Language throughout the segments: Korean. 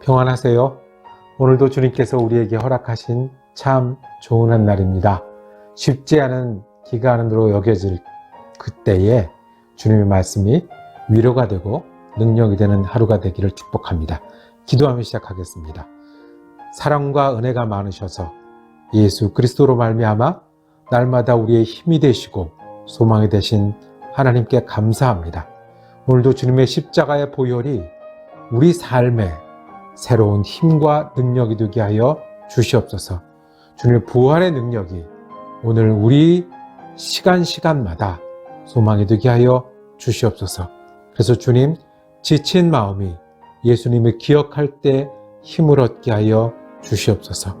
평안하세요. 오늘도 주님께서 우리에게 허락하신 참 좋은 한 날입니다. 쉽지 않은 기간으로 여겨질 그때에 주님의 말씀이 위로가 되고 능력이 되는 하루가 되기를 축복합니다. 기도하며 시작하겠습니다. 사랑과 은혜가 많으셔서 예수 그리스도로 말미암아 날마다 우리의 힘이 되시고 소망이 되신 하나님께 감사합니다. 오늘도 주님의 십자가의 보혈이 우리 삶에 새로운 힘과 능력이 되게 하여 주시옵소서. 주님의 부활의 능력이 오늘 우리 시간마다 소망이 되게 하여 주시옵소서. 그래서 주님, 지친 마음이 예수님을 기억할 때 힘을 얻게 하여 주시옵소서.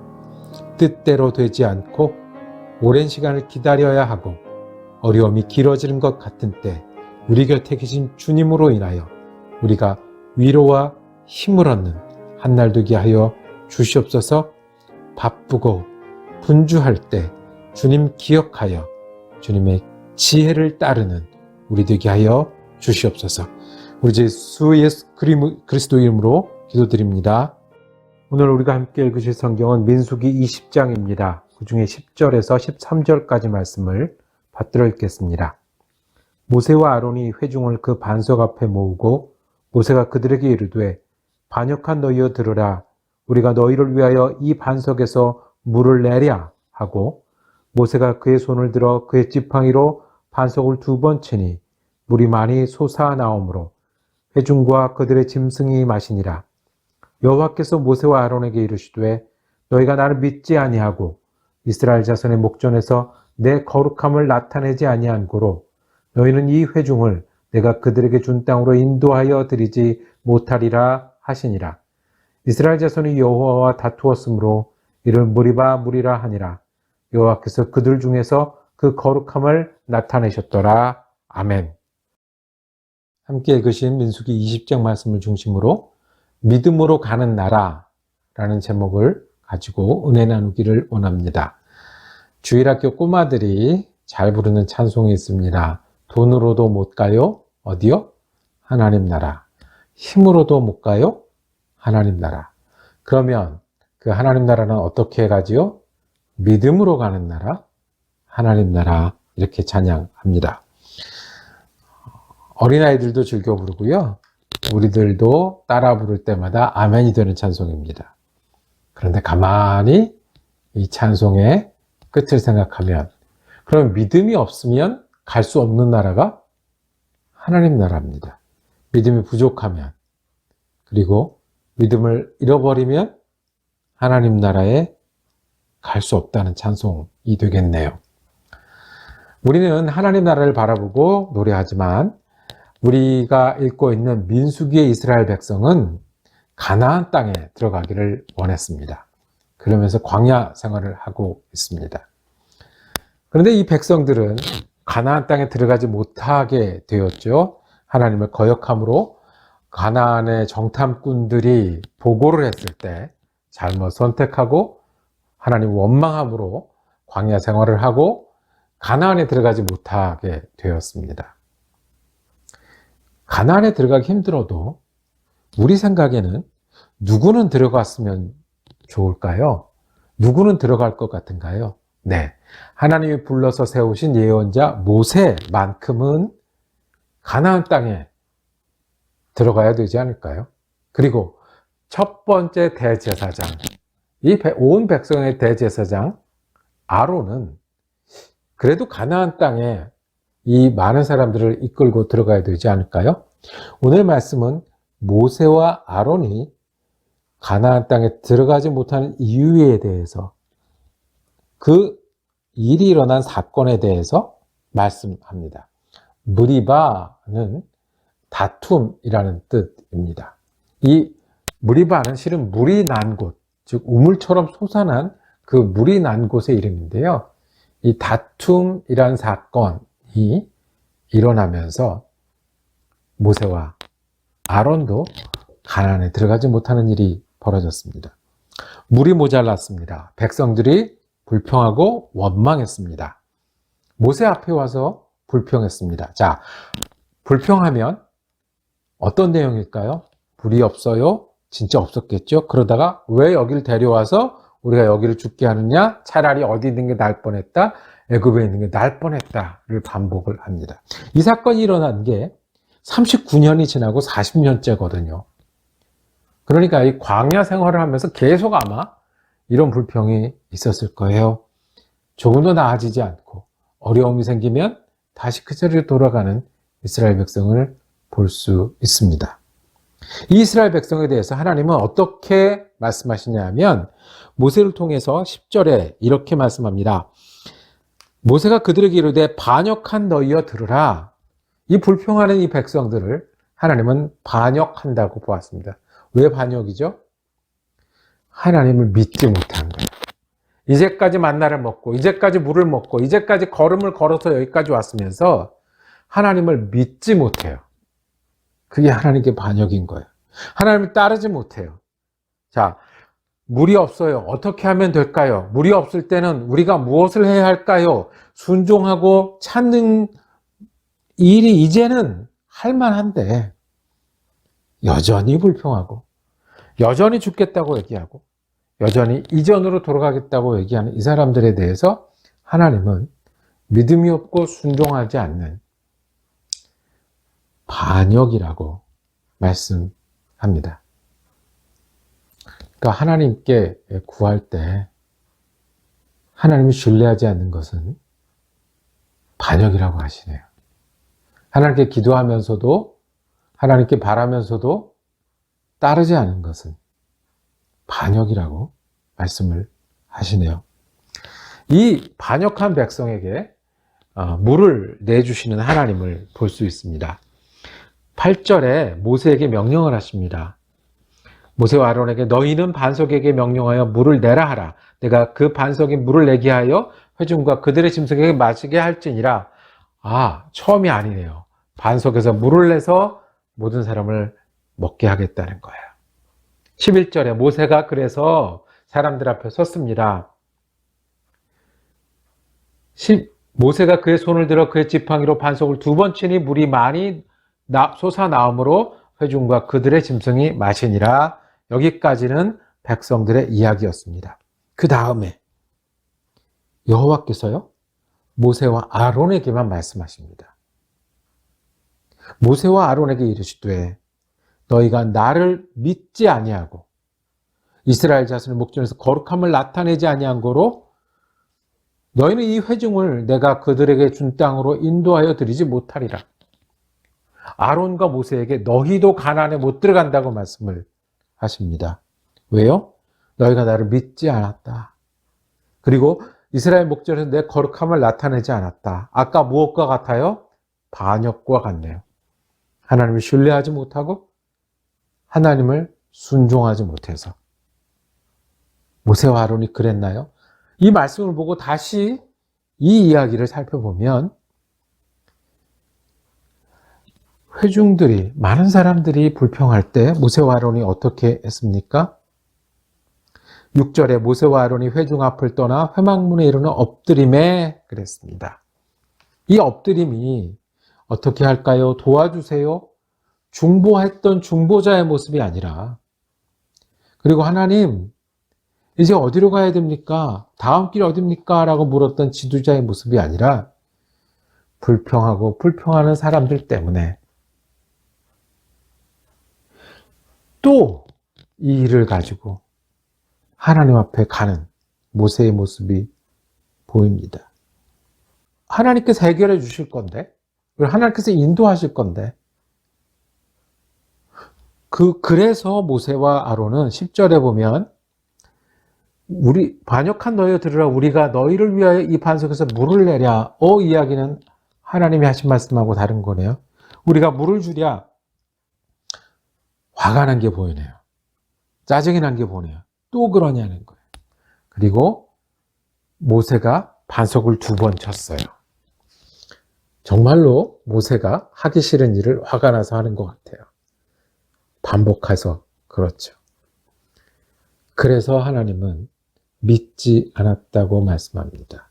뜻대로 되지 않고 오랜 시간을 기다려야 하고 어려움이 길어지는 것 같은 때 우리 곁에 계신 주님으로 인하여 우리가 위로와 힘을 얻는 한날 되게 하여 주시옵소서. 바쁘고 분주할 때 주님 기억하여 주님의 지혜를 따르는 우리 되게 하여 주시옵소서. 우리 주 예수 그리스도 이름으로 기도드립니다. 오늘 우리가 함께 읽으실 성경은 민수기 20장입니다. 그 중에 10절에서 13절까지 말씀을 받들어 읽겠습니다. 모세와 아론이 회중을 그 반석 앞에 모으고 모세가 그들에게 이르되 반역한 너희여 들으라. 우리가 너희를 위하여 이 반석에서 물을 내랴 하고 모세가 그의 손을 들어 그의 지팡이로 반석을 2번 치니 물이 많이 솟아나오므로 회중과 그들의 짐승이 마시니라. 여호와께서 모세와 아론에게 이르시되 너희가 나를 믿지 아니하고 이스라엘 자손의 목전에서 내 거룩함을 나타내지 아니한 고로 너희는 이 회중을 내가 그들에게 준 땅으로 인도하여 드리지 못하리라 하시니라. 이스라엘 자손이 여호와와 다투었으므로 이를 무리라 하니라. 여호와께서 그들 중에서 그 거룩함을 나타내셨더라. 아멘. 함께 읽으신 민수기 20장 말씀을 중심으로 믿음으로 가는 나라라는 제목을 가지고 은혜 나누기를 원합니다. 주일학교 꼬마들이 잘 부르는 찬송이 있습니다. 돈으로도 못 가요? 어디요? 하나님 나라. 힘으로도 못 가요? 하나님 나라. 그러면 그 하나님 나라는 어떻게 가지요? 믿음으로 가는 나라, 하나님 나라 이렇게 찬양합니다. 어린아이들도 즐겨 부르고요. 우리들도 따라 부를 때마다 아멘이 되는 찬송입니다. 그런데 가만히 이 찬송의 끝을 생각하면 그럼 믿음이 없으면 갈 수 없는 나라가 하나님 나라입니다. 믿음이 부족하면 그리고 믿음을 잃어버리면 하나님 나라에 갈 수 없다는 찬송이 되겠네요. 우리는 하나님 나라를 바라보고 노래하지만 우리가 읽고 있는 민수기의 이스라엘 백성은 가나안 땅에 들어가기를 원했습니다. 그러면서 광야 생활을 하고 있습니다. 그런데 이 백성들은 가나안 땅에 들어가지 못하게 되었죠. 하나님을 거역함으로 가나안의 정탐꾼들이 보고를 했을 때 잘못 선택하고 하나님 원망함으로 광야 생활을 하고 가나안에 들어가지 못하게 되었습니다. 가나안에 들어가기 힘들어도 우리 생각에는 누구는 들어갔으면 좋을까요? 누구는 들어갈 것 같은가요? 네, 하나님이 불러서 세우신 예언자 모세만큼은 가나안 땅에 들어가야 되지 않을까요? 그리고 첫 번째 대제사장, 이 온 백성의 대제사장 아론은 그래도 가나안 땅에 이 많은 사람들을 이끌고 들어가야 되지 않을까요? 오늘 말씀은 모세와 아론이 가나안 땅에 들어가지 못하는 이유에 대해서 그 일이 일어난 사건에 대해서 말씀합니다. 무리바는 다툼이라는 뜻입니다. 이 무리바는 실은 물이 난 곳, 즉 우물처럼 솟아난 그 물이 난 곳의 이름인데요. 이 다툼이라는 사건이 일어나면서 모세와 아론도 가나안에 들어가지 못하는 일이 벌어졌습니다. 물이 모자랐습니다. 백성들이 불평하고 원망했습니다. 모세 앞에 와서 불평했습니다. 자, 불평하면 어떤 내용일까요? 불이 없어요? 진짜 없었겠죠. 그러다가 왜 여기를 데려와서 우리가 여기를 죽게 하느냐? 차라리 어디 있는 게 나을 뻔했다. 애굽에 있는 게 나을 뻔했다를 반복을 합니다. 이 사건이 일어난 게 39년이 지나고 40년째거든요. 그러니까 이 광야 생활을 하면서 계속 아마 이런 불평이 있었을 거예요. 조금도 나아지지 않고 어려움이 생기면 다시 그 자리로 돌아가는 이스라엘 백성을 볼 수 있습니다. 이 이스라엘 백성에 대해서 하나님은 어떻게 말씀하시냐 하면 모세를 통해서 10절에 이렇게 말씀합니다. 모세가 그들에게 이르되 반역한 너희여 들으라. 이 불평하는 이 백성들을 하나님은 반역한다고 보았습니다. 왜 반역이죠? 하나님을 믿지 못한 거예요. 이제까지 만나를 먹고 이제까지 물을 먹고 이제까지 걸음을 걸어서 여기까지 왔으면서 하나님을 믿지 못해요. 그게 하나님께 반역인 거예요. 하나님을 따르지 못해요. 자, 물이 없어요. 어떻게 하면 될까요? 물이 없을 때는 우리가 무엇을 해야 할까요? 순종하고 찾는 일이 이제는 할만한데 여전히 불평하고 여전히 죽겠다고 얘기하고 여전히 이전으로 돌아가겠다고 얘기하는 이 사람들에 대해서 하나님은 믿음이 없고 순종하지 않는 반역이라고 말씀합니다. 그러니까 하나님께 구할 때 하나님을 신뢰하지 않는 것은 반역이라고 하시네요. 하나님께 기도하면서도 하나님께 바라면서도 따르지 않은 것은 반역이라고 말씀을 하시네요. 이 반역한 백성에게 물을 내주시는 하나님을 볼 수 있습니다. 8절에 모세에게 명령을 하십니다. 모세와 아론에게 너희는 반석에게 명령하여 물을 내라 하라. 내가 그 반석에 물을 내게 하여 회중과 그들의 짐승에게 마시게 할지니라. 처음이 아니네요. 반석에서 물을 내서 모든 사람을 먹게 하겠다는 거예요. 11절에 모세가 그래서 사람들 앞에 섰습니다. 모세가 그의 손을 들어 그의 지팡이로 반석을 2번 치니 물이 많이 솟아나오므로 회중과 그들의 짐승이 마시니라. 여기까지는 백성들의 이야기였습니다. 그 다음에 여호와께서요 모세와 아론에게만 말씀하십니다. 모세와 아론에게 이르시되 너희가 나를 믿지 아니하고 이스라엘 자손의 목전에서 거룩함을 나타내지 아니한 거로 너희는 이 회중을 내가 그들에게 준 땅으로 인도하여 드리지 못하리라. 아론과 모세에게 너희도 가나안에 못 들어간다고 말씀을 하십니다. 왜요? 너희가 나를 믿지 않았다. 그리고 이스라엘 목전에서 내 거룩함을 나타내지 않았다. 아까 무엇과 같아요? 반역과 같네요. 하나님을 신뢰하지 못하고 하나님을 순종하지 못해서. 모세와 아론이 그랬나요? 이 말씀을 보고 다시 이 이야기를 살펴보면 회중들이, 많은 사람들이 불평할 때 모세와 아론이 어떻게 했습니까? 6절에 모세와 아론이 회중 앞을 떠나 회막문에 이르러 엎드림에 그랬습니다. 이 엎드림이 어떻게 할까요? 도와주세요. 중보했던 중보자의 모습이 아니라, 그리고 하나님 이제 어디로 가야 됩니까? 다음 길 어디입니까? 라고 물었던 지도자의 모습이 아니라 불평하고 불평하는 사람들 때문에 또 이 일을 가지고 하나님 앞에 가는 모세의 모습이 보입니다. 하나님께서 해결해 주실 건데, 하나님께서 인도하실 건데, 그래서 모세와 아론은 10절에 보면 우리 반역한 너희여 들으라. 우리가 너희를 위하여 이 반석에서 물을 내랴. 이야기는 하나님이 하신 말씀하고 다른 거네요. 우리가 물을 주랴. 화가 난 게 보이네요. 짜증이 난 게 보이네요. 또 그러냐는 거예요. 그리고 모세가 반석을 2번 쳤어요. 정말로 모세가 하기 싫은 일을 화가 나서 하는 것 같아요. 반복해서 그렇죠. 그래서 하나님은 믿지 않았다고 말씀합니다.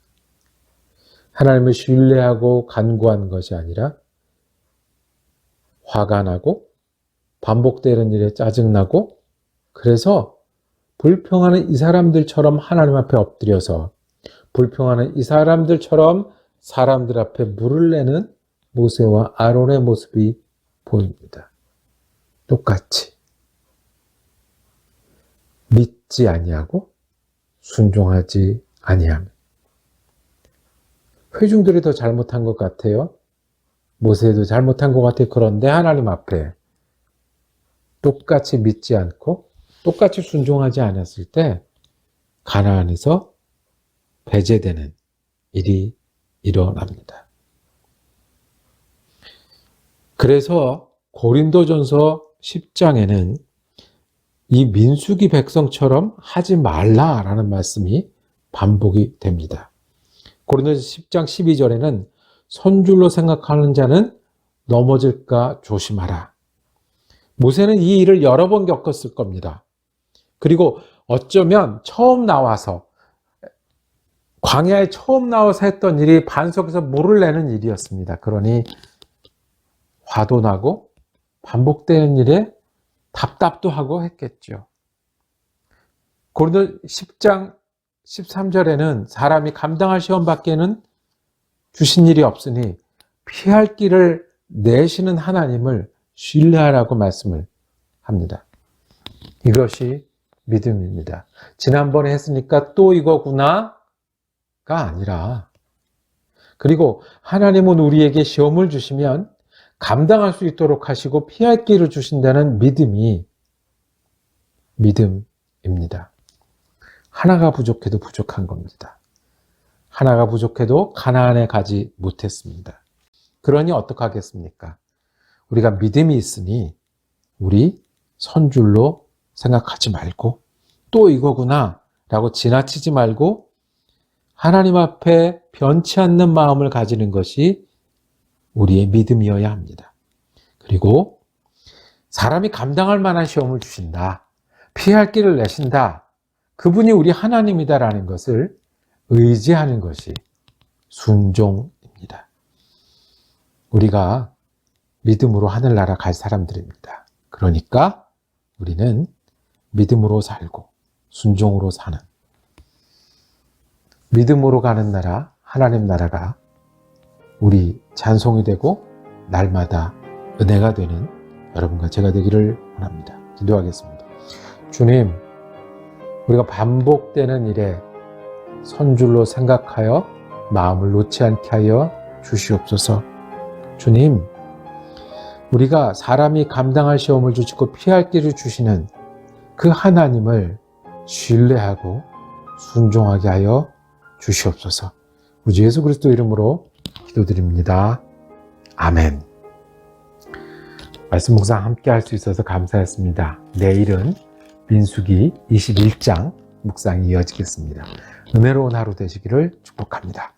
하나님을 신뢰하고 간구한 것이 아니라 화가 나고 반복되는 일에 짜증나고 그래서 불평하는 이 사람들처럼 하나님 앞에 엎드려서 불평하는 이 사람들처럼 사람들 앞에 물을 내는 모세와 아론의 모습이 보입니다. 똑같이 믿지 아니하고 순종하지 아니함. 회중들이 더 잘못한 것 같아요. 모세도 잘못한 것 같아요. 그런데 하나님 앞에 똑같이 믿지 않고 똑같이 순종하지 않았을 때 가나안에서 배제되는 일이 일어납니다. 그래서 고린도전서 10장에는 이 민수기 백성처럼 하지 말라라는 말씀이 반복이 됩니다. 고린도전서 10장 12절에는 선줄로 생각하는 자는 넘어질까 조심하라. 모세는 이 일을 여러 번 겪었을 겁니다. 그리고 어쩌면 처음 나와서 광야에 처음 나와서 했던 일이 반석에서 물을 내는 일이었습니다. 그러니 화도 나고 반복되는 일에 답답도 하고 했겠죠. 고린도 10장 13절에는 사람이 감당할 시험밖에는 주신 일이 없으니 피할 길을 내시는 하나님을 신뢰하라고 말씀을 합니다. 이것이 믿음입니다. 지난번에 했으니까 또 이거구나가 아니라, 그리고 하나님은 우리에게 시험을 주시면 감당할 수 있도록 하시고 피할 길을 주신다는 믿음이 믿음입니다. 하나가 부족해도 부족한 겁니다. 하나가 부족해도 가나안에 가지 못했습니다. 그러니 어떡하겠습니까? 우리가 믿음이 있으니 우리 선줄로 생각하지 말고 또 이거구나 라고 지나치지 말고 하나님 앞에 변치 않는 마음을 가지는 것이 우리의 믿음이어야 합니다. 그리고 사람이 감당할 만한 시험을 주신다, 피할 길을 내신다, 그분이 우리 하나님이다라는 것을 의지하는 것이 순종입니다. 우리가 믿음으로 하늘나라 갈 사람들입니다. 그러니까 우리는 믿음으로 살고 순종으로 사는, 믿음으로 가는 나라, 하나님 나라가 우리 찬송이 되고 날마다 은혜가 되는 여러분과 제가 되기를 원합니다. 기도하겠습니다. 주님, 우리가 반복되는 일에 선줄로 생각하여 마음을 놓지 않게 하여 주시옵소서. 주님, 우리가 사람이 감당할 시험을 주시고 피할 길을 주시는 그 하나님을 신뢰하고 순종하게 하여 주시옵소서. 우리 예수 그리스도 이름으로 기도드립니다. 아멘. 말씀 묵상 함께 할 수 있어서 감사했습니다. 내일은 민수기 21장 묵상이 이어지겠습니다. 은혜로운 하루 되시기를 축복합니다.